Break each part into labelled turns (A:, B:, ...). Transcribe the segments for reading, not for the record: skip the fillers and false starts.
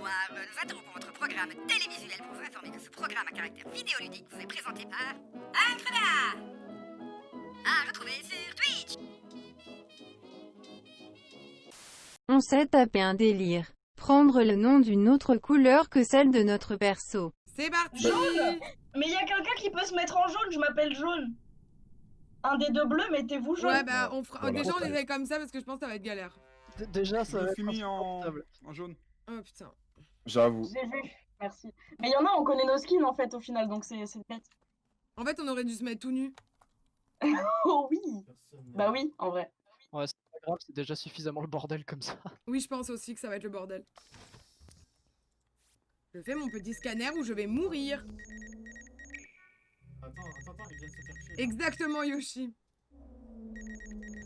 A: noir, nous interrompons votre programme télévisuel pour vous informer que ce programme à caractère vidéoludique vous est présenté par Alfreda. À retrouver sur Twitch.
B: On s'est tapé un délire. Prendre le nom d'une autre couleur que celle de notre perso.
C: C'est parti.
D: Jaune. Mais il y a quelqu'un qui peut se mettre en jaune, je m'appelle Jaune. Un des deux bleus, mettez-vous jaune.
C: Ouais, bah, on fera...
E: Voilà.
C: déjà, on essaye comme ça parce que je pense que ça va être galère.
F: Déjà,
E: Je
F: ça va
E: le
F: être
E: suis mis en
F: insupportable.
E: jaune.
C: Oh putain.
G: J'avoue.
D: J'ai vu, merci. Mais il y en a, on connaît nos skins en fait au final, donc c'est bête.
C: En fait, on aurait dû se mettre tout nu.
D: Oh oui. Bah oui, en vrai.
F: Ouais, c'est pas grave, c'est déjà suffisamment le bordel comme ça.
C: Oui, je pense aussi que ça va être le bordel. Je fais mon petit scanner où je vais mourir.
H: Attends, il vient de se faire chier.
C: Exactement, Yoshi.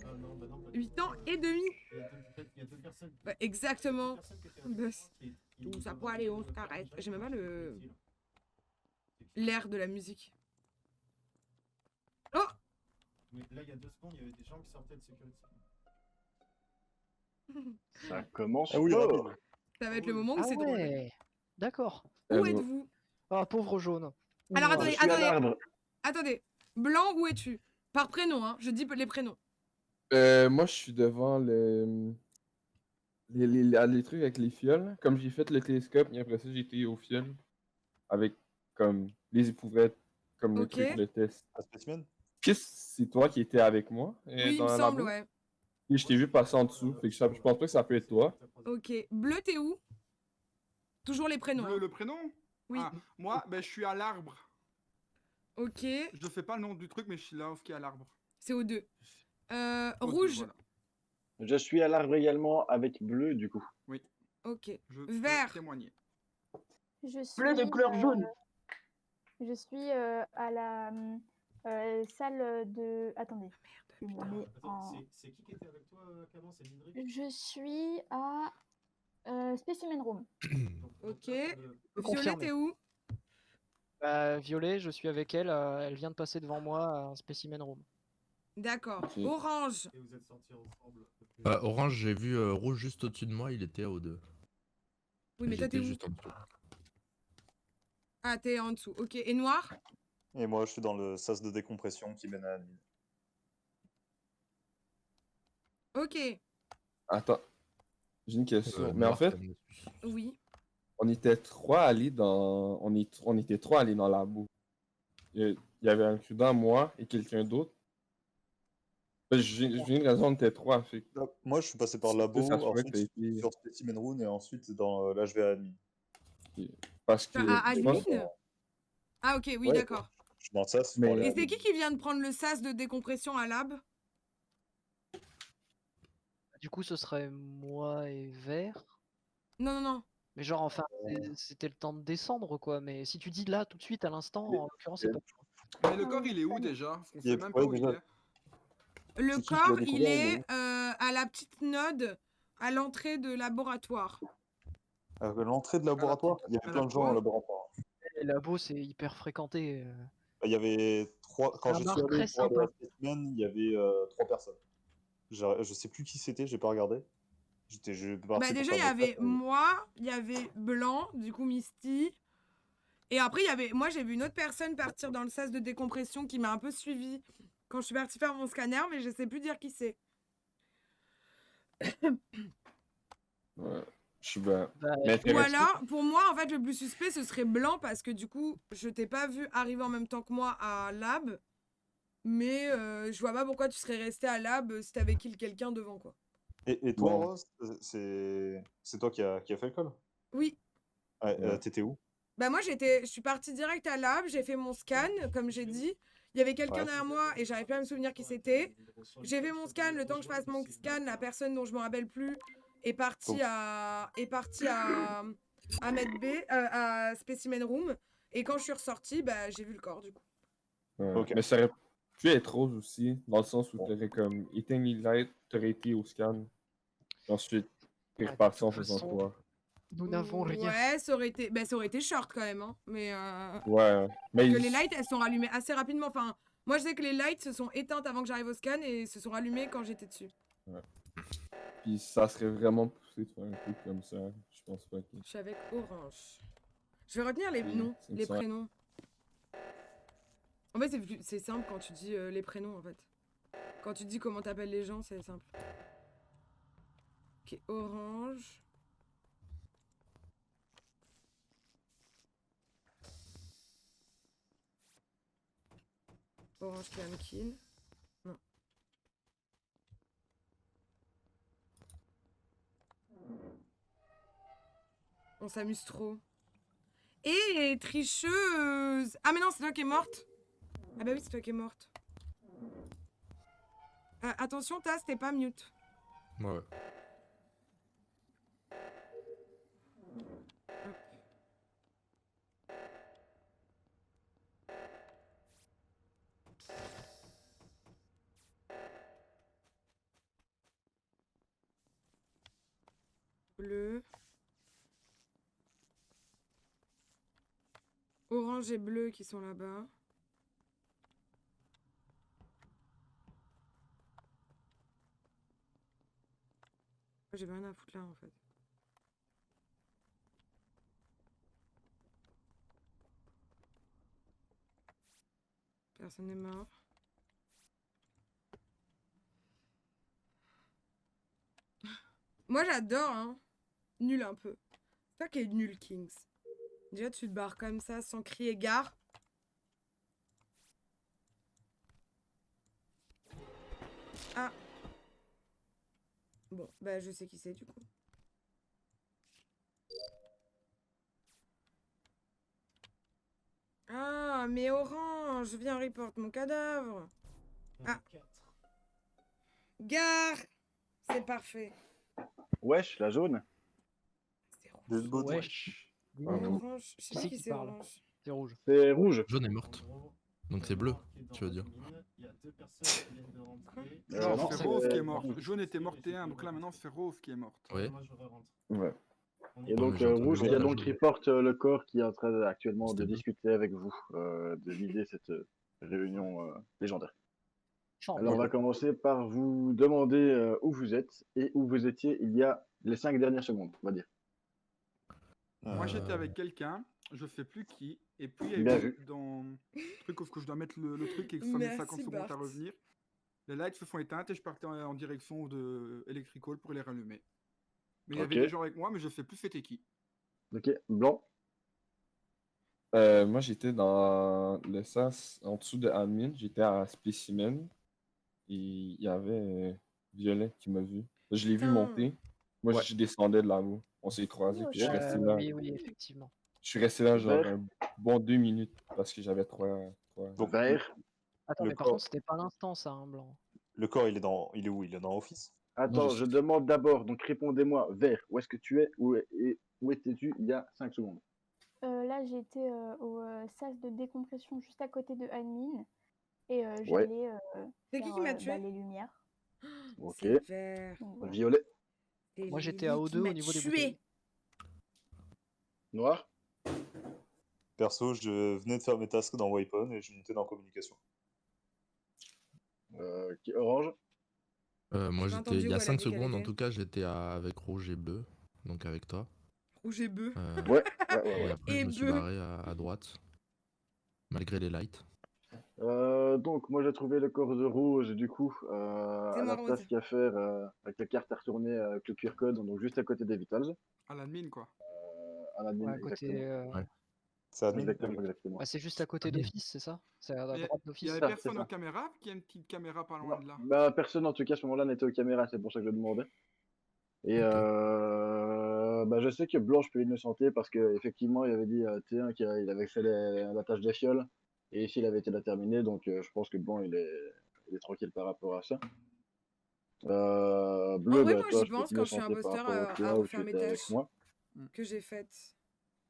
H: Ah non, bah non, pas
C: 8 ans et demi.
H: Il y a deux personnes.
C: Bah, exactement.
H: Deux personnes qui étaient avec
C: Bah,
H: moi qui-
C: tout ça pour aller, on se caresse. J'ai même pas le... l'air de la musique. Oh!
H: Mais là, il y a 2 secondes, il y avait des gens qui sortaient de sécurité.
G: Ça commence
E: Ah oui,
G: fort.
E: rapide.
C: Ça va être le moment où
F: Ah
C: c'est drôle.
F: ouais, d'accord.
C: Où êtes-vous?
F: Ah, pauvre jaune.
C: Alors
F: Ouah.
C: attendez,
G: Je suis à
C: attendez,
G: l'arbre.
C: attendez. Blanc, où es-tu? Par prénom, hein. Je dis les prénoms.
I: Moi, je suis devant les trucs avec les fioles. Comme j'ai fait le télescope, et après ça, j'ai été au fiole. Avec, comme, les éprouvettes, comme le
C: Ok.
I: truc, le test.
E: Un spécimen.
I: Puis, c'est toi qui étais avec moi
C: Oui, il
I: dans
C: me
I: la
C: semble,
I: labo.
C: ouais.
I: Et je t'ai vu passer en dessous. Fait que je pense pas que ça peut être toi.
C: Ok. Bleu, t'es où? Toujours les prénoms.
E: Le,
C: hein.
E: le prénom.
C: Oui.
E: Ah, moi, ben, je suis à l'arbre.
C: Ok.
E: Je ne fais pas le nom du truc, mais je suis là, qui est à l'arbre.
C: C'est au 2.
E: Au deux,
C: Rouge.
E: voilà.
G: Je suis à l'arbre également avec bleu du coup.
C: Ok.
E: Je peux
C: Vert.
E: témoigner.
J: Je suis,
D: Bleu de couleur jaune.
J: Je suis à la salle de... Attendez. Je me mets en-
H: C'est qui était avec toi, Caban? C'est Lindrick?
J: Je suis à Specimen Room.
C: Ok.
F: peux
C: Violet,
F: confirmer.
C: t'es où?
F: Violet, je suis avec elle. Elle vient de passer devant moi à un spécimen room.
C: D'accord.
I: Ok.
C: Orange.
H: Et vous êtes sortis ensemble.
K: Orange, j'ai vu Rouge juste au-dessus de moi, il était à O2.
C: Oui, mais toi, t'es
K: J'étais
C: où?
K: juste en dessous.
C: Ah, t'es en dessous. Ok. Et noir?
L: Et moi, je suis dans le sas de décompression qui mène à admin.
C: Ok.
I: Attends. J'ai une question. Mais en
K: Noir,
I: fait,
K: ça me suit.
C: Oui.
I: on était trois allés dans... On était trois allés dans la labo. Il y avait un Crudan, moi et quelqu'un d'autre. Je viens de raison, on était trois. Fait que
L: Moi, je suis passé par le labo,
I: ça se pourrait que
L: ensuite
I: t'aies été-
L: sur Specimen Room et ensuite dans là, je vais à admin.
I: Parce que...
C: À
I: je pense-
C: admin? Ah, ok. Oui,
L: Ouais.
C: d'accord.
L: Je suis dans le sas.
I: Mais-
L: pour aller à
C: Et c'est
L: admin.
C: qui vient de prendre le sas de décompression à lab?
F: Du coup, ce serait moi et Vert.
C: Non, non, non.
F: Mais genre, enfin, c'était le temps de descendre, quoi. Mais si tu dis là, tout de suite, à l'instant, en l'occurrence, c'est pas...
E: Mais le corps, il est où déjà? On
L: Il est-
E: sait même pas
L: ouais,
E: où il
L: déjà.
E: est.
C: Le
G: C'est qui
C: corps,
G: qui l'a
C: il
G: découvert,
C: est à la petite node à l'entrée de laboratoire.
L: À l'entrée de laboratoire, il y avait
E: à la
L: plein de gens au
E: quoi
L: laboratoire.
F: Les labos, c'est hyper fréquenté.
L: Il y avait trois. Quand
F: C'est un
L: je
F: bar
L: suis allé
F: très
L: pour aller
F: sympa.
L: à Specimen, il y avait 3 personnes. Je sais plus qui c'était, j'ai pas regardé. Je parti
C: Bah
L: pour
C: déjà,
L: faire
C: il y
L: mes
C: avait
L: tests, mais-
C: moi, il y avait Blanc, du coup Misty. Et après, il y avait... Moi, j'ai vu une autre personne partir dans le sas de décompression qui m'a un peu suivi quand je suis partie faire mon scanner, mais je sais plus dire qui c'est.
I: Ouais, je suis bien.
F: Bah,
I: Mais
C: Ou
I: intéressé.
C: alors, pour moi, en fait, le plus suspect, ce serait Blanc, parce que du coup, je t'ai pas vu arriver en même temps que moi à Lab. Mais je vois pas pourquoi tu serais resté à Lab si t'avais kill quelqu'un devant, quoi.
L: Et toi,
I: Ouais.
L: Rose, c'est toi qui a fait le call?
C: Oui.
L: Ouais,
I: Ouais.
L: t'étais où?
C: Bah moi, je suis partie direct à Lab, j'ai fait mon scan, comme j'ai dit. Il y avait quelqu'un
L: Ouais.
C: derrière moi et j'arrive pas à me souvenir qui c'était. J'ai fait mon scan, le temps que je fasse mon scan, la personne dont je me rappelle plus est partie à Med B, à Specimen Room. Et quand je suis ressortie, bah j'ai vu le corps du coup.
I: Ouais.
L: Ok.
I: Mais ça aurait pu être Rose aussi, dans le sens où t'aurais comme éteint les lights, t'aurais été au scan. Et ensuite, t'es
F: Ah, de
I: reparti en
F: toute
I: faisant
F: façon,
I: quoi.
F: nous n'avons rien.
C: Ouais, ça aurait été short quand même, hein. Mais
I: Ouais. Mais
C: que les lights, elles sont rallumées assez rapidement. Enfin, moi je sais que les lights se sont éteintes avant que j'arrive au scan et se sont rallumées quand j'étais dessus.
I: Puis ça serait vraiment pousser de faire un truc comme ça. Je pense pas que.
C: Je suis avec Orange. Je vais retenir les
I: Oui,
C: noms,
I: c'est
C: les
I: ça.
C: prénoms. En fait, c'est simple quand tu dis les prénoms, en fait. Quand tu dis comment t'appelles les gens, c'est simple. Ok, Orange. Orange qui a un kill. Non. On s'amuse trop. Et tricheuse. Ah mais non, c'est toi qui es morte. Ah bah oui, c'est toi qui es morte. Attention, Taz, t'es pas mute.
K: Ouais.
C: Bleu. Orange et bleu qui sont là-bas. J'avais rien à foutre là en fait. Personne n'est mort. Moi j'adore, hein. Nul un peu. C'est toi qui es nul, Kings. Déjà tu te barres comme ça sans crier gare. Ah. Bon, bah je sais qui c'est du coup. Ah, mais Orange, viens report mon cadavre. Ah. Gare. C'est parfait.
G: Wesh, la jaune.
F: Wesh.
C: Orange, je sais
F: Qui
C: pas
F: c'est
C: qui
F: qui
C: c'est
F: parle?
C: Orange.
F: C'est rouge.
G: C'est rouge.
K: Jaune est morte. Donc c'est bleu, tu veux dire.
H: Il y a 2 personnes qui viennent de rentrer.
E: Non,
G: non,
E: c'est Rose
G: c'est-
E: qui est morte. Jaune était morte et un, donc là maintenant c'est Rose qui est morte.
K: Ouais.
H: Moi, je rentre.
G: Ouais.
H: On
G: Et
H: est-
G: donc
K: mais j'ai entendu
G: rouge qui
K: la
G: a donc
K: jaune.
G: reporte le corps qui est en train actuellement de
K: C'était bleu.
G: discuter avec vous, de vider cette réunion légendaire.
F: Oh,
G: Alors on va commencer par vous demander où vous êtes et où vous étiez il y a les 5 dernières secondes, on va dire.
E: Moi j'étais avec quelqu'un, je sais plus qui, et puis il y
G: Bien
E: a eu
G: vu.
E: dans le truc où je dois mettre le truc et que ça met 50
C: Merci,
E: secondes à
C: Bart.
E: revenir. Les lights se sont éteintes et je partais en direction de Electrical pour les rallumer. Mais il y
G: Ok.
E: avait des gens avec moi, mais je sais plus c'était qui.
G: Ok, blanc.
I: Moi, j'étais dans le sens en dessous de admin. J'étais à Specimen. Et il y avait Violet qui m'a vu. Je l'ai vu
C: Putain.
I: monter. Moi,
K: Ouais.
I: je descendais de là-haut. On s'est croisés. Puis je suis resté là.
F: oui, effectivement.
I: Je suis resté là genre
G: Vert.
I: un bon 2 minutes parce que j'avais trois.
L: Donc,
G: Vert.
F: Attends,
L: Le
F: mais par
L: corps-
F: contre, c'était pas l'instant, ça, hein, blanc.
L: le corps, il est où? Il est dans Office?
G: Attends,
I: je
G: je
I: sais.
G: demande d'abord, donc répondez-moi, vert, où est-ce que tu es et où étais-tu il y a 5 secondes?
J: Là, j'étais au sas de décompression juste à côté de admin. Et
G: Ouais.
J: j'allais
C: C'est qui
J: faire
C: m'a tué?
J: les lumières.
G: Ok.
C: C'est vert.
J: Donc, voilà.
G: Violet.
C: C'est
F: Moi, j'étais à
C: Lily qui
F: O2
C: m'a
F: au niveau des
C: tué.
F: bouteilles.
G: Noir.
L: Perso, je venais de faire mes tasks dans Weapon et je montais dans communication.
G: Orange.
K: Moi
C: J'ai
K: j'étais,
C: entendu
K: il y
C: où
K: a
C: elle
K: 5
C: a dit qu'elle
K: secondes en
C: était.
K: tout cas, j'étais avec rouge et bleu, donc avec toi.
C: Rouge et bleu.
G: Ouais.
K: Et après
C: Et
K: je me suis
C: bleu.
K: barré à droite, malgré les lights.
G: Donc, moi, j'ai trouvé le corps de rouge, du coup,
C: C'est
G: à
C: moi,
G: la
C: Rose.
G: task à faire avec la carte à retourner avec le QR code, donc juste à côté des vitals.
E: À l'admin quoi.
G: À l'admin,
F: Ouais, à côté.
G: exactement.
K: Ouais.
L: C'est admin?
G: Exactement, exactement.
F: Bah, c'est juste à côté d'Office, c'est ça? C'est à
E: Il y a-
F: droite
E: Il y
F: d'Office.
E: avait
G: ça,
E: personne
G: c'est
E: aux
G: ça.
E: caméras, puis il y a une petite caméra pas loin de là.
G: Bah, personne, en tout cas, à ce moment-là, n'était aux caméras, c'est pour ça que je le demandais. Et
K: Ok.
G: bah, je sais que Blanche peut l'innocenter parce qu'effectivement, il avait dit à T1 qu'il avait fait la tâche des fioles. Et ici, il avait été la terminer, donc je pense que Blanc, il est tranquille par rapport à ça. Bleu,
C: En vrai,
G: bah,
C: moi,
G: toi,
C: j'y
G: je peux
C: pense quand je suis
G: t'innocenter par
C: imposteur
G: rapport au
C: à
G: T1 où tu
C: refaire mes
G: étais avec
C: tâches
G: moi.
C: que j'ai faites.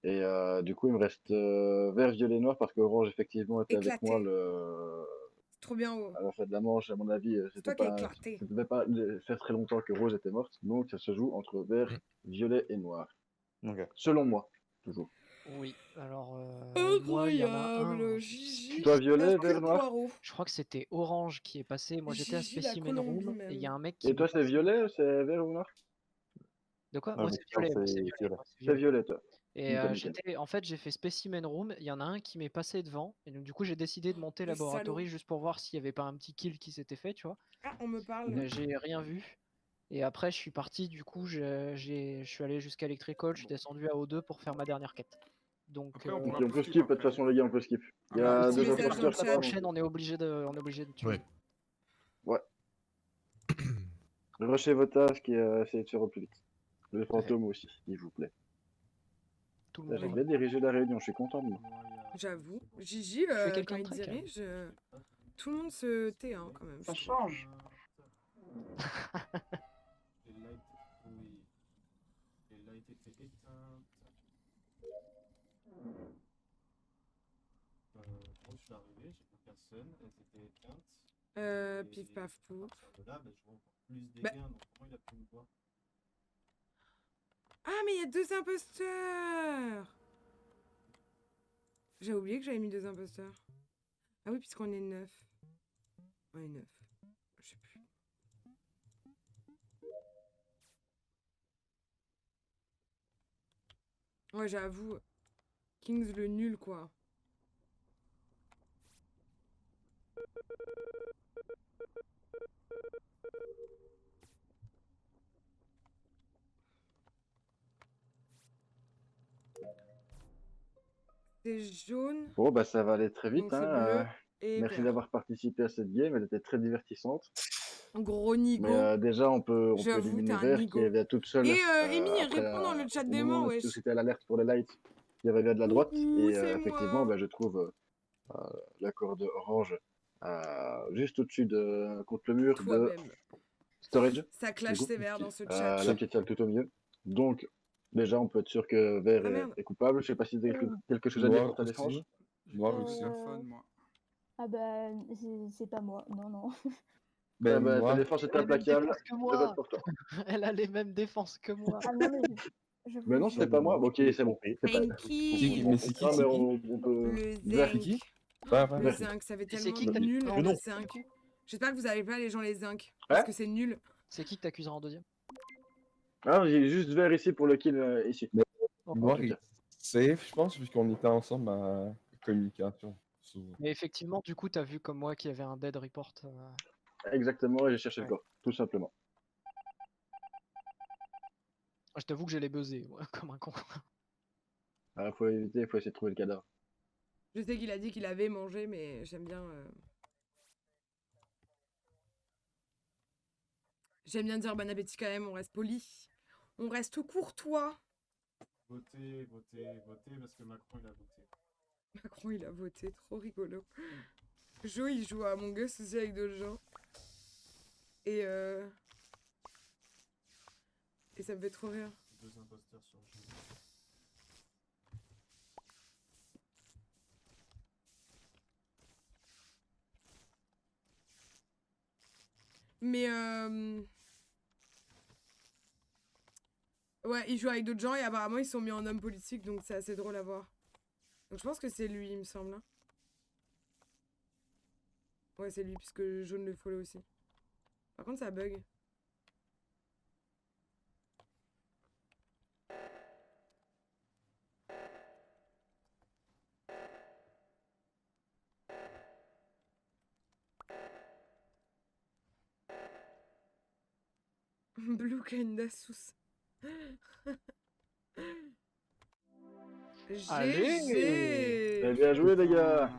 G: Et du coup, il me reste vert, violet, noir parce qu'Orange, effectivement, était avec moi
C: Éclaté. C'est trop bien haut.
G: à la fin de la manche. À mon avis,
C: C'est toi qui as éclaté.
G: ça devait pas faire très longtemps que Rose était morte. Donc, ça se joue entre vert, violet et noir.
L: Ok.
G: Selon moi, toujours.
F: Oui, alors moi il y en a un.
C: Incroyable, Gigi.
G: Toi, violet,
C: Hercule
G: vert, noir.
C: Poirot.
F: Je crois que c'était Orange qui est passé. Moi j'étais à
C: Gigi, la
F: Specimen
C: Colombie,
F: Room
C: même.
F: et il y a un mec qui.
G: Et toi,
F: me
G: c'est
F: passait.
G: violet ou c'est vert ou noir?
F: De quoi?
L: Ah,
F: Moi,
L: mais
F: c'est
L: putain,
F: violet. moi,
L: c'est
F: c'est violet,
L: violet.
F: moi, c'est
G: C'est
F: violet.
G: violet, toi.
F: Et
G: Nickel.
F: en fait, j'ai fait Specimen Room. Il y en a un qui m'est passé devant. Et donc, du coup, j'ai décidé de monter
C: Le salaud.
F: Laboratory juste pour voir s'il n'y avait pas un petit kill qui s'était fait, tu vois.
C: Ah, on me parle.
F: Mais j'ai rien vu. Et après, je suis parti. Du coup, je suis allé jusqu'à Electrical. Je suis descendu à O2 pour faire ma dernière quête. Donc,
E: Après, on
G: Ok,
E: pourra
G: on peut
E: plus
G: skip, de toute
E: après.
G: façon, les gars, on peut skip. Il y
E: Ah,
G: a
C: petit
G: deux
C: message dans le
G: imposteurs, je
C: chat.
F: la
G: crois.
F: prochaine, on est obligé de tuer.
K: Ouais.
G: Ouais. Rushez vos tasks et essayez de faire au plus vite. Le fantôme aussi, s'il vous plaît.
F: Tout le
G: Là,
F: monde.
G: j'ai bien dirigé la réunion, je suis content de moi.
C: J'avoue. Gigi,
F: fais
C: quand
F: quelqu'un de
C: il
F: très calme.
C: dirige, tout le monde se tait hein, quand même.
D: Ça
C: je trouve.
D: change.
H: Les lights, oui. Les lights étaient éteintes. Quand je suis arrivé, j'ai vu personne, elles étaient éteintes.
C: Pif paf pouf.
H: De là, bah, je vois encore plus
C: Bah.
H: d'égains, donc comment il a pu me voir?
C: Ah, mais il y a 2 imposteurs! J'ai oublié que j'avais mis 2 imposteurs. Ah oui, puisqu'on est 9. On est 9. Je sais plus. Ouais, j'avoue. Kings le nul, quoi. C'est jaune,
G: Bon, bah ça va aller très vite.
C: donc c'est
G: Hein.
C: bleu et
G: Merci
C: vert.
G: d'avoir participé à cette game, elle était très divertissante.
C: Gros nigo.
G: Mais déjà, on peut
C: J'avoue,
G: éliminer
C: t'es un
G: Vert
C: nigo.
G: qui avait toute seule.
C: Et Amy,
G: après,
C: réponds dans le chat
G: au
C: des
G: moment
C: morts,
G: où
C: wesh.
G: c'était à l'alerte pour les lights, il y avait bien de la droite.
C: Ouh,
G: Et
C: c'est
G: effectivement,
C: moi.
G: bah, je trouve la corde orange juste au-dessus de contre le mur de
C: Toi-même.
G: storage.
C: Ça clash
G: du coup.
C: sévère dans ce chat.
G: La petite salle tout au milieu. Donc, déjà, on peut être sûr que Vert
C: Ah, merde.
G: est coupable. Je sais pas si tu as quelque chose à dire pour ta
I: Noir
G: défense.
I: aussi. Noir aussi.
E: Téléphone, moi.
J: Ah bah, c'est pas moi, non, non.
G: Ta
I: Noir.
G: défense était
F: Elle a les mêmes
G: implacable.
F: défenses que
G: Je
F: moi.
G: vote pour toi.
F: Elle a les mêmes défenses que moi.
J: Ah non, mais je vous
G: Mais non,
J: jure.
G: c'est pas moi. Bon, ok, c'est bon. C'est pas.
C: Thank you.
I: Mais c'est qui,
G: Non, mais
I: c'est qui
G: on peut.
C: Le
G: Vert,
C: zinc.
I: qui Ouais, ouais.
C: Le zinc, ça fait
F: Et c'est
C: tellement
F: qui que t'as
C: nul,
F: dit
C: le
F: Non.
C: zinc. J'espère que vous avez pas les gens les zinc. Parce
G: Ouais.
C: que c'est nul.
F: C'est qui que t'accuseras en deuxième?
G: Ah, j'ai juste Vert ici pour le kill ici.
I: Noir
G: En tout
I: est
G: cas.
I: safe, je pense, puisqu'on était ensemble à communication. souvent.
F: Mais effectivement, du coup, t'as vu comme moi qu'il y avait un dead report.
G: Exactement, et j'ai cherché
F: Ouais.
G: le corps, tout simplement.
F: Je t'avoue que j'ai les buzzés, ouais, comme un con.
G: Faut éviter, faut essayer de trouver le cadavre.
C: Je sais qu'il a dit qu'il avait mangé, mais j'aime bien. J'aime bien dire bon appétit quand même, on reste poli. On reste courtois.
H: Votez, votez, votez, parce que Macron, il a voté.
C: Macron il a voté, trop rigolo. Jo il joue à Among Us aussi avec d'autres gens. Et ça me fait trop rire.
H: 2 imposteurs sur le jeu.
C: Mais ouais, il joue avec d'autres gens et apparemment ils sont mis en homme politique, donc c'est assez drôle à voir. Donc je pense que c'est lui, il me semble. Hein. Ouais, c'est lui, puisque jaune le follow aussi. Par contre, ça bug. Blue kinda sous. GG.
G: Bien joué, les gars.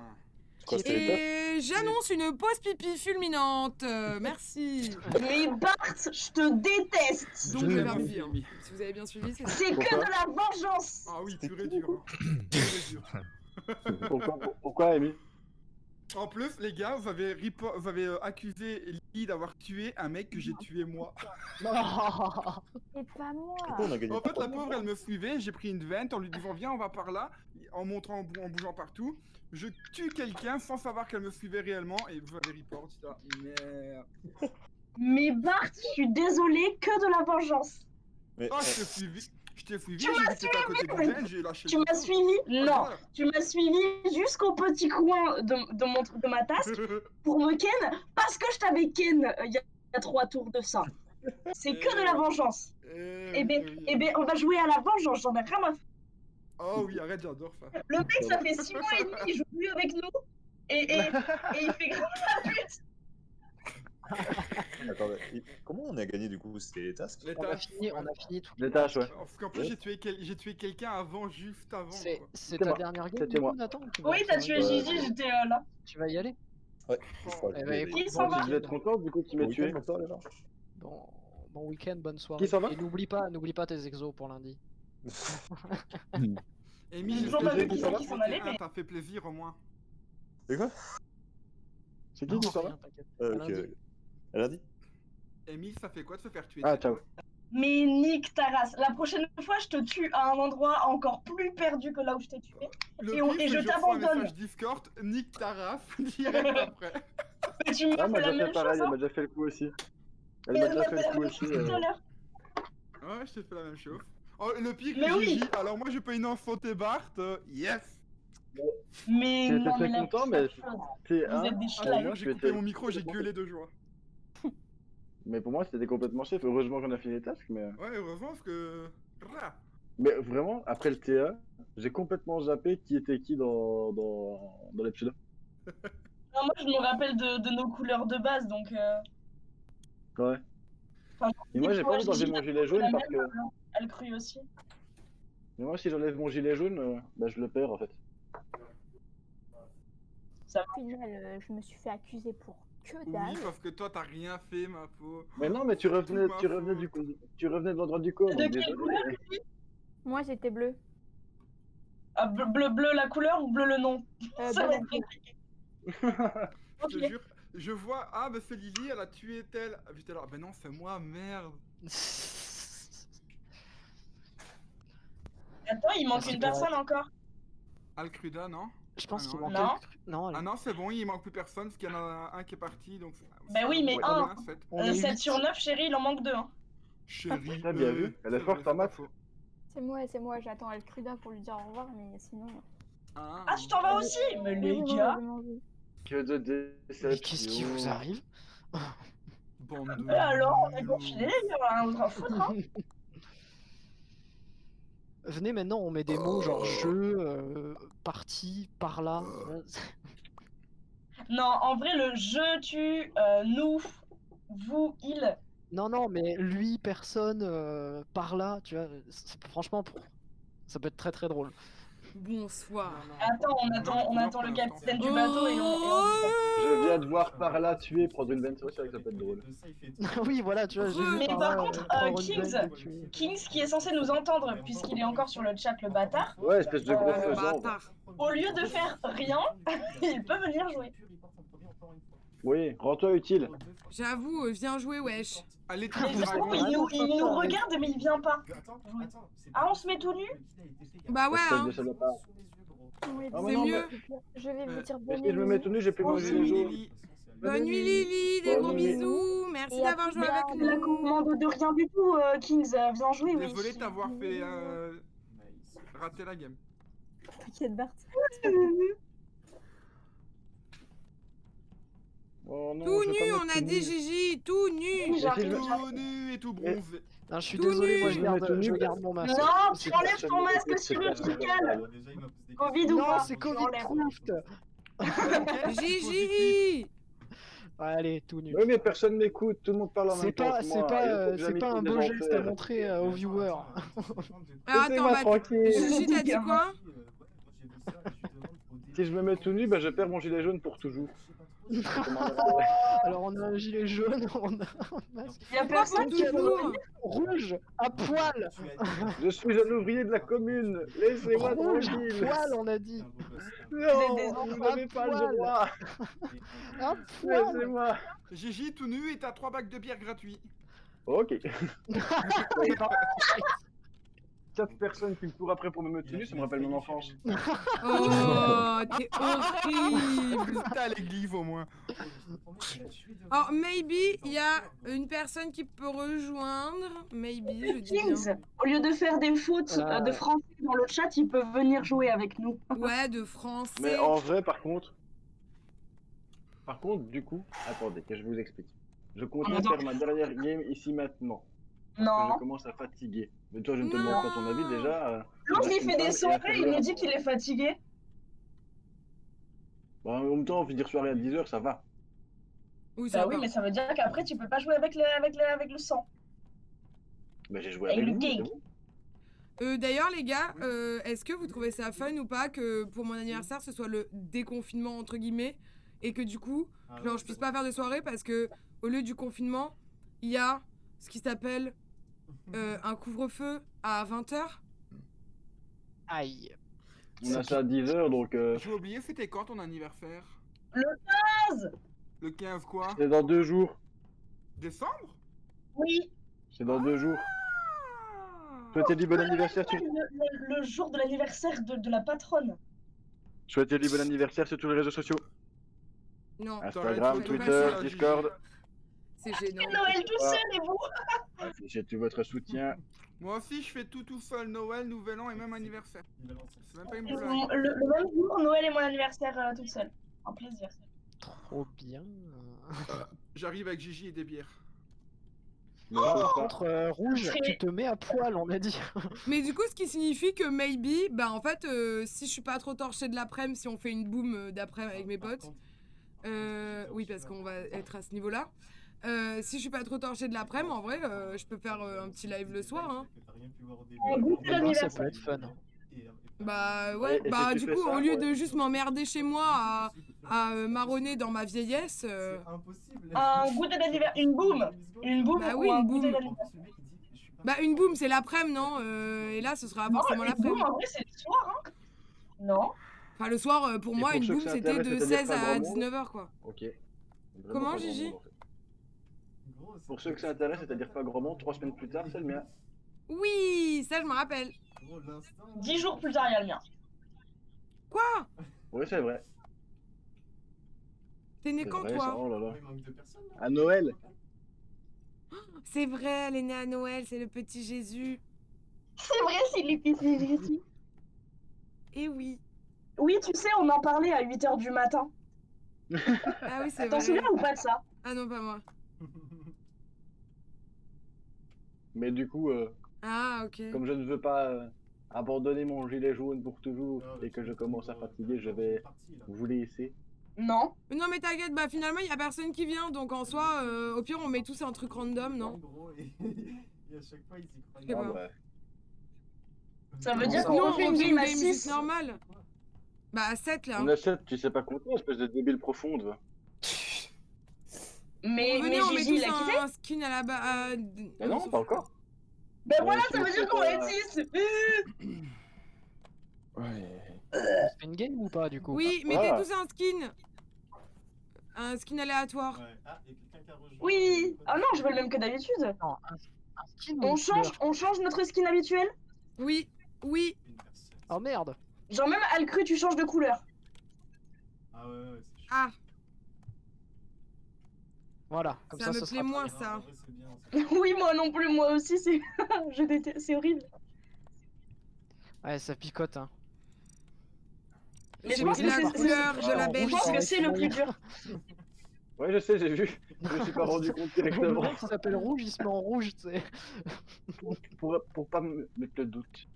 L: Quoi, c'était les top?
C: Et j'annonce une pause pipi fulminante. Merci.
D: Mais Bart, je te déteste.
C: Donc le verbe vie, hein. Si vous avez bien suivi, c'est ça.
D: C'est que de la vengeance.
E: Ah oui, pur et dur. Hein. Pur et dur.
G: Pourquoi, Amy?
E: En plus, les gars, vous avez accusé Lee d'avoir tué un mec que j'ai tué moi.
J: C'est pas moi.
L: On a gagné.
E: En fait, la pauvre, elle me suivait, j'ai pris une vente en lui disant viens, on va par là, en montrant, en bougeant partout. Je tue quelqu'un sans savoir qu'elle me suivait réellement et vous avez report, ça. Merde.
D: Mais Bart, je suis désolée, que de la vengeance.
L: Mais,
E: Oh, je t'ai suivi, j'ai vu
D: Tu
E: que
D: m'as
E: t'étais à côté du vent, j'ai lâché
D: Tu
E: le
D: m'as
E: couteau.
D: suivi? Non.
E: voilà.
D: Tu m'as suivi jusqu'au petit coin de ma tasse pour me ken parce que je t'avais ken il y a 3 tours de ça. C'est que de la vengeance. Eh ben, on va jouer à la vengeance, j'en ai rien à foutre.
E: Oh oui, arrête, j'adore ça.
D: Le mec, ça fait 6 mois et demi, il joue plus avec nous. Et il fait grave la pute.
L: Attendez, comment on a gagné du coup? C'était les tasks?
E: Les
F: On a
E: tâches.
F: fini toutes
G: Les tâches, ouais.
E: Parce qu'en plus, j'ai tué quelqu'un avant, juste avant.
F: C'est
E: quoi.
F: c'est
G: C'était
F: ta
G: moi.
F: dernière game,
G: C'était
F: du
G: moi.
F: coup, Nathan?
D: Oui, t'as tué Gigi, j'étais là.
F: Tu vas y aller?
L: Ouais, je crois que
F: Eh ben, écoute,
D: Qui s'en va?
G: Vous êtes content du coup qui m'ait tué?
F: Bon week-end, bonne soirée.
G: Qui s'en va?
F: Et n'oublie pas tes exos pour lundi.
E: Amy,
D: J'ai toujours pas vu qui c'est qui s'en allait, mais...
E: T'as fait plaisir au moins.
L: C'est quoi?
G: C'est qui s'en va?
F: Rien, t'inquiète.
L: Ok.
F: Lundi.
L: Elle a dit?
E: Amy, ça fait quoi de se faire tuer?
G: Ah, ciao.
D: Mais nique ta race. La prochaine fois, je te tue à un endroit encore plus perdu que là où je t'ai tué.
E: Le
D: Et
E: pire, c'est
D: je
E: que reçois un
D: t'abandonne.
E: message Discord, nique ta race, direct après.
D: Mais tu me
G: Ah,
D: fais
G: elle m'a
D: la
G: déjà
D: même
G: fait pareil,
D: chose,
G: elle
D: hein.
G: m'a déjà fait le coup aussi. Elle
D: Mais
G: m'a
D: elle
G: déjà
D: m'a
G: fait
D: fait
G: le
D: la
G: coup
D: même
G: aussi.
D: chose tout à l'heure.
E: Ouais, je t'ai fait la même chose. Oh, le pire,
D: Mais oui.
E: Gigi, alors moi je peux innocenter Bart, yes.
D: Mais
G: J'étais
D: non,
G: très
D: mais la
G: content,
D: pire
G: mais
D: chose.
G: c'est
D: Vous êtes des
E: Ah,
D: schlags.
E: moi j'ai coupé mon micro, j'ai gueulé de joie.
G: Mais pour moi, c'était complètement safe. Heureusement qu'on a fini les tasks, mais...
E: Ouais, heureusement parce que... Rah.
G: Mais vraiment, après le TA, j'ai complètement zappé qui était qui dans l'épisode.
D: Non, moi, je me rappelle de nos couleurs de base, donc...
G: Ouais.
D: Enfin,
G: Et moi, j'ai pas envie d'enlever
D: Gigi,
G: mon
D: la
G: gilet jaune parce
D: même,
G: que...
D: Elle crut aussi.
G: Mais moi, si j'enlève mon gilet jaune, bah, je le perds en fait.
J: Au final, je me suis fait accuser pour que dalle.
E: Oui, parce que toi t'as rien fait, ma peau.
G: Mais non, mais tu revenais de l'endroit du corps,
D: De
G: donc
D: quelle
G: désolé.
D: couleur?
J: Moi, j'étais bleue.
D: Ah, bleu la couleur ou bleu le nom? Ça
J: Bleu
D: va
J: la
D: être
J: couleur.
D: compliqué.
E: Je te
D: Ok.
E: jure, je vois, ah bah c'est Lily, elle a tué tel. Ah putain, alors, ben non, c'est moi, merde.
D: Attends, il manque
F: Ah, c'est
D: une personne encore.
E: Alcruda, non?
F: Je pense
E: Ah
F: qu'il
E: non,
F: manquait.
D: Non.
F: Non,
E: Ah non, c'est bon, il manque plus personne, parce qu'il y en a un qui est parti, donc...
D: Bah oui, mais
E: Ouais,
D: un.
E: bien, sept.
F: on est
D: 7
F: huit.
D: sur 9, chérie, il en manque 2. Hein.
E: Chérie,
G: T'as bien vu, elle est
E: c'est
G: forte
E: vrai,
G: en maths.
E: c'est pas faux.
J: C'est moi, j'attends El Cruda pour lui dire au revoir, mais sinon...
D: Ah, tu t'en vas aussi? Mais les
J: Oui,
D: gars.
G: Que de déception.
F: Mais qu'est-ce qui vous arrive?
E: Bande de...
D: Alors, on est confinés, il y a rien d'autre à foutre. Hein.
F: Venez maintenant, on met des mots genre jeu, partie, par là.
D: Non, en vrai, le je, tu, nous, vous, il.
F: Non, mais lui, personne, par là, tu vois. Franchement, ça peut être très très drôle.
C: Bonsoir.
D: Attends, on attend le capitaine du bateau et on...
G: Je viens de voir par là tuer, prendre une veine, c'est vrai que ça peut être drôle.
F: Oui, voilà, tu vois. j'ai vu
D: Mais
F: par
D: par
F: là,
D: contre,
F: prendre une
D: Kings,
F: veine et tuer.
D: Kings, qui est censé nous entendre, puisqu'il est encore sur le chat, le bâtard,
G: Ouais, espèce de gros
C: Le
G: faisant.
C: bâtard.
D: au lieu de faire rien, il peut venir jouer.
G: Oui, rends-toi utile.
C: J'avoue, viens jouer, wesh.
E: Allez,
D: Mais justement, il nous regarde, mais il vient pas. Ah, on se met tout nu?
C: Bah ouais,
G: Espèce
C: hein.
G: de salopard.
J: Oui,
G: Ah,
J: c'est
G: mais non,
C: mieux.
J: Je vais vous dire
G: Mais
J: bonne
G: si je me mets tout nu, j'ai plus mon gilet jaune.
C: Bonne nuit, Lily. Des gros
G: Bonne nuit.
C: bisous. Merci
J: Et à
C: d'avoir
J: plus
C: joué
J: tard.
C: avec
D: La
C: nous.
D: commande de rien du tout, Kings, viens jouer, oui.
E: Désolé de t'avoir fait rater la game.
J: T'inquiète, Bart.
G: Oh non,
C: Tout
G: je vais pas
C: nu,
G: mettre
C: on a
G: tout
C: dit
G: nu.
C: Gigi. Tout nu.
D: J'arrive.
E: Tout nu et tout bronzé.
F: Non, je suis
C: Tout
F: désolé,
C: nu.
F: moi
G: Je me mets tout
F: je
G: nu.
F: garde mon masque.
D: Non,
G: C'est
D: tu enlèves
G: personne
D: ton
G: ne
D: masque
G: m'écoute, c'est
D: chirurgical.
G: personne.
D: Covid ou
F: Non,
D: pas?
F: c'est
D: Tu
F: Covid
D: enlèves.
F: Craft.
C: Gigi.
F: Allez, tout nu.
G: Oui, mais personne m'écoute, tout le monde parle en
F: C'est
G: même temps
F: pas,
G: que
F: c'est
G: moi.
F: pas,
G: il faut que
F: c'est
G: j'invite
F: pas un
G: des
F: beau
G: gens
F: geste à
G: faire.
F: montrer aux viewers.
C: Alors attends,
G: Laissez-moi
C: bah,
G: tranquille.
C: Gigi, t'as dit quoi?
G: Si je me mets tout nu, bah, je perds mon gilet jaune pour toujours.
F: Alors on a un gilet jaune, on a un masque.
D: Il y a
C: Pour
D: personne qui
C: toujours.
F: Rouge, à poil.
G: Je suis un ouvrier de la commune. Laissez-moi
F: Rouge, à
G: tranquille.
F: poil, on a dit.
G: Non,
D: des
G: vous
D: enfants
G: n'avez pas
F: poil.
G: le droit.
F: À poil.
G: Laissez-moi.
E: Gigi tout nu et t'as 3 bacs de bière gratuits.
G: Ok. 4 personnes qui me courent après pour me mettre tout nu, ça me rappelle mon enfance.
C: Oh, t'es horrible.
E: T'as l'église au moins.
C: Oh, maybe, il y a une personne qui peut rejoindre. Maybe, je dis bien.
D: Kings, au lieu de faire des fautes de français dans le chat, ils peuvent venir jouer avec nous.
C: Ouais, de français.
G: Mais en vrai, par contre, du coup, attendez, que je vous explique. Je comptais
D: On entend-
G: faire ma dernière game ici maintenant. Parce que
D: Non.
G: je commence à fatiguer. Mais toi, je ne te demande pas ton avis déjà.
D: L'autre,
G: déjà
D: il
G: qu'une
D: fait des
G: femme est
D: soirées, il
G: inférieure
D: me
G: à
D: dit
G: ton-
D: qu'il est fatigué.
G: Bah, en même temps, finir soirée à 10h, ça va.
C: Oui,
D: Bah
C: ça
D: oui,
C: va.
D: mais ça veut dire qu'après, tu peux pas jouer avec avec le sang.
G: Mais j'ai joué
D: Avec
G: avec
D: le
G: vous,
D: cake.
G: c'est bon.
C: D'ailleurs, les gars, est-ce que vous trouvez ça fun ou pas que pour mon anniversaire, ce soit le déconfinement, entre guillemets, et que du coup, genre, je puisse pas faire de soirée parce que au lieu du confinement, il y a ce qui s'appelle un couvre-feu à 20h.
F: Aïe.
G: On a ça à 10h, donc
E: J'ai oublié, c'était quand ton anniversaire?
D: Le 15.
E: Le 15 quoi?
G: c'est dans 2 jours.
E: Décembre?
D: Oui.
G: C'est dans 2 jours. Souhaitez-lui bon anniversaire sur...
D: Le jour de l'anniversaire de la patronne.
G: Souhaitez-lui bon anniversaire sur tous les réseaux sociaux.
C: Non.
G: Instagram,
C: T'aurais
G: Twitter,
C: pas ça.
G: Discord.
C: C'est gênant.
D: Noël tout seul et vous.
G: Affichez tout votre soutien.
E: Moi aussi, je fais tout seul, Noël, Nouvel An et même anniversaire. C'est même pas une blague.
D: Le même jour, Noël et mon anniversaire toute seule. Un plaisir.
F: Trop bien.
E: J'arrive avec Gigi et des bières.
F: Par contre, Rouge,
D: Très-
F: tu te mets à poil, on a dit.
C: Mais du coup, ce qui signifie que maybe, bah en fait, si je suis pas trop torchée de l'après-midi, si on fait une boom d'après avec mes potes, oui, parce qu'on va être à ce niveau-là. Si je suis pas trop torchée de l'après-midi, en vrai, je peux faire un petit live le soir. Hein.
F: Ça peut être fun.
C: Bah ouais,
G: Et
C: bah
G: si
C: du
G: tu fais
C: coup,
G: ça,
C: au lieu
G: ouais.
C: de juste m'emmerder chez moi à marronner dans ma vieillesse.
D: Un goûter d'anniversaire. Une boum. Une boum
C: Bah
D: ou
C: oui,
D: un
C: une
D: goûter
C: boum.
D: d'anniversaire.
C: Bah une boom, c'est l'après-midi, non Et là, ce sera
D: Non,
C: forcément
D: une boum,
C: l'après-midi.
D: en vrai, c'est le soir. Hein. Non.
C: Enfin, le soir, pour
G: Et
C: moi,
G: pour
C: une
G: ceux que
C: boom,
G: ça
C: c'était
G: intéresse,
C: de
G: c'est-à-dire
C: 16
G: pas
C: à
G: grand monde.
C: 19h, quoi.
G: Ok. Vraiment
C: Comment,
G: pas grand
C: Gigi?
G: monde, en fait. Pour ceux que ça intéresse, c'est-à-dire pas grand monde, 3 semaines plus tard, c'est le mien.
C: Oui, ça, je me rappelle.
D: 10 jours plus tard, il y a le mien.
C: Quoi?
G: Oui, c'est vrai.
C: T'es né
G: C'est
C: quand,
G: vrai,
C: toi?
G: ça, oh là là. À Noël.
C: C'est vrai, elle est née à Noël, c'est le petit Jésus.
D: C'est vrai, c'est les petits Jésus.
C: Eh oui.
D: Oui, tu sais, on en parlait à 8h du matin.
C: Ah oui, c'est
D: T'en
C: vrai.
D: souviens ou pas de ça?
C: Ah non, pas moi.
G: Mais du coup,
C: Ah, ok.
G: comme je ne veux pas abandonner mon gilet jaune pour toujours et que je commence à fatiguer, je vais vous laisser.
D: Non.
C: Non, mais t'inquiète, bah finalement, il y a personne qui vient, donc en soi, au pire, on met tous un truc random, non?
H: Et à chaque fois, ils y croient.
C: Je sais pas.
G: ouais.
D: Ça veut
F: Comment
D: dire
F: ça
D: qu'on
C: Non,
D: refait
C: on
D: une
C: fait
D: game
C: une
D: à
C: game
D: 6.
C: juste normale. Bah à 7 là.
G: On a 7, tu sais pas compter, espèce de débile profonde. va.
D: Mais
C: Venez, on met
D: Gigi, il
C: tous
D: a quitté.
C: un skin à la base.
G: Ah non, pas encore.
D: Ben voilà,
G: si
D: ça
G: on
D: veut
G: fait
D: dire qu'on va
G: pas-
D: être 6.
I: Ouais.
F: C'est une game ou pas du coup?
C: Oui, mettez
G: Voilà.
C: tous un skin. Un skin aléatoire.
H: Ouais. Ah, il y a quelqu'un qui a rejoint.
D: Oui. Ah non, je veux le même que d'habitude.
F: Non, un skin ou
D: On
F: une
D: change,
F: couleur?
D: on change notre skin habituel.
C: Oui, oui.
H: Une personne.
F: Oh merde!
D: Genre même Alcru, tu changes de couleur.
H: Ah ouais, ouais, c'est chaud.
C: Ah,
F: Voilà, comme
C: ça
F: ça,
C: me
F: ça
C: plaît
F: sera
C: moins
F: très bien.
C: ça.
H: En vrai, c'est bien, c'est
D: Oui, moi non plus, moi aussi, c'est. Je déteste, c'est horrible.
F: Ouais, ça picote, hein.
D: Mais je
C: J'ai
D: pense
C: pris
D: que
C: la
D: c'est.
C: couleur de la
F: rouge,
D: Je
C: belle.
D: pense
F: ça
D: que
F: aurait
D: c'est
F: été
D: le plus
F: moyen.
D: dur.
G: Ouais, je sais, j'ai vu. Je me suis pas rendu compte directement.
F: Le mec qui s'appelle Rouge, il se met en rouge, tu sais.
G: Pour pas me mettre le doute.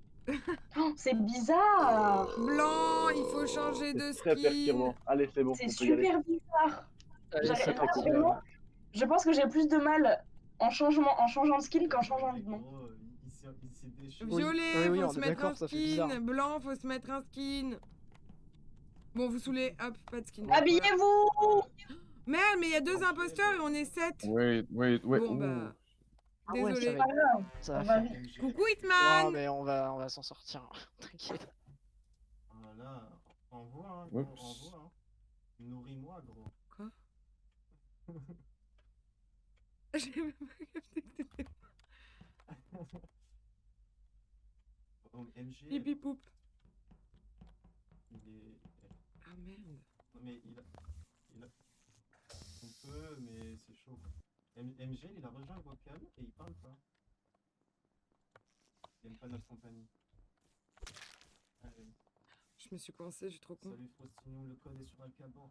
D: Oh, c'est bizarre.
C: Blanc, il faut changer de
G: C'est très
C: skin.
G: perturbant. Allez, c'est bon,
D: C'est
G: on peut y aller.
D: super bizarre.
F: Allez,
D: J'arrive
F: c'est
D: pas
F: parti.
D: vraiment. Je pense que j'ai plus de mal en changeant de skin qu'en changeant de nom.
H: gros, il s'est déchiré.
F: Oui,
C: Violet,
F: oui,
C: faut
F: on
C: se
F: est
C: mettre
F: d'accord,
C: un
F: ça fait bizarre.
C: skin. Blanc, faut se mettre un skin. Bon, vous saoulez, hop, pas de skin.
D: Habillez-vous.
C: Merde, mais il y a 2 imposteurs et on est 7.
I: Wait.
C: Bon,
I: ouh.
C: bah,
F: Ah ouais,
C: désolé.
F: ça va, ça
D: On
F: va
D: va
F: faire.
D: vite.
C: Coucou
F: Non,
C: Hitman.
F: mais on va s'en sortir. T'inquiète.
H: Voilà, envoie, hein,
I: Oups.
H: gros, envoie. Hein. Nourris-moi, gros.
C: Quoi? J'ai même pas capté que t'étais.
H: Oh, MG,
C: Pipi poup.
H: il est.
C: Ah merde.
H: Non, mais il a. On peut, mais c'est chaud. MG, il a rejoint le vocal et il parle pas. Il aime pas notre compagnie. Allez.
C: Je me suis coincée, je suis trop con.
H: Salut Frostignon, le code est sur Alcaban.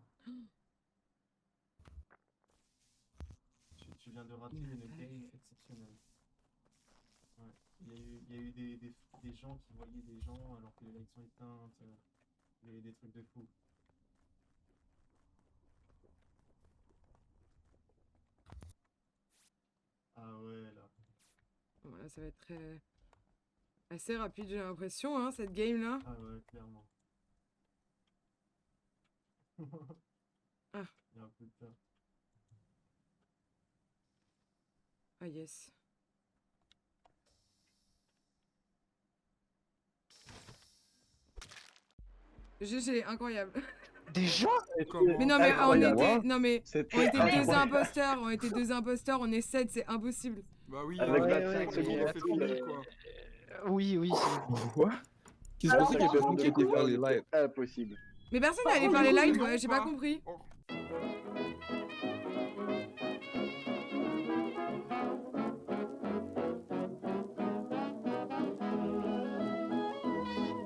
H: vient de rater une game exceptionnelle. Ouais. Il y a eu des gens qui voyaient des gens alors que les lights sont éteintes. Des trucs de fou. Ah ouais, là.
C: Voilà, ça va être très... assez rapide, j'ai l'impression, hein, cette game-là.
H: Ah ouais, clairement.
C: Ah.
H: Il y a un peu de peur.
C: Ah yes. GG, incroyable.
F: Déjà?
C: Mais non mais on
G: Incroyable.
C: était, non mais on
G: C'était
C: était deux
G: incroyable.
C: imposteurs, on était deux imposteurs, on est 7, c'est impossible.
E: Bah oui,
G: Avec
F: Ouais,
G: 25
F: ouais,
G: secondes
F: mais
G: de
E: c'est
G: tour,
E: fini, quoi.
F: Oui, oui, c'est...
I: Quoi? Qu'est-ce que
D: Alors,
I: c'est qu'il y a
D: par
I: personne
D: contre,
I: qui a été
D: du
I: faire les lights?
G: impossible.
C: Mais personne
D: Par
C: n'est allé
D: contre,
C: faire
D: du
C: les
D: coup,
C: lights,
E: non,
C: ouais, j'ai
E: pas.
C: pas compris.
E: Oh.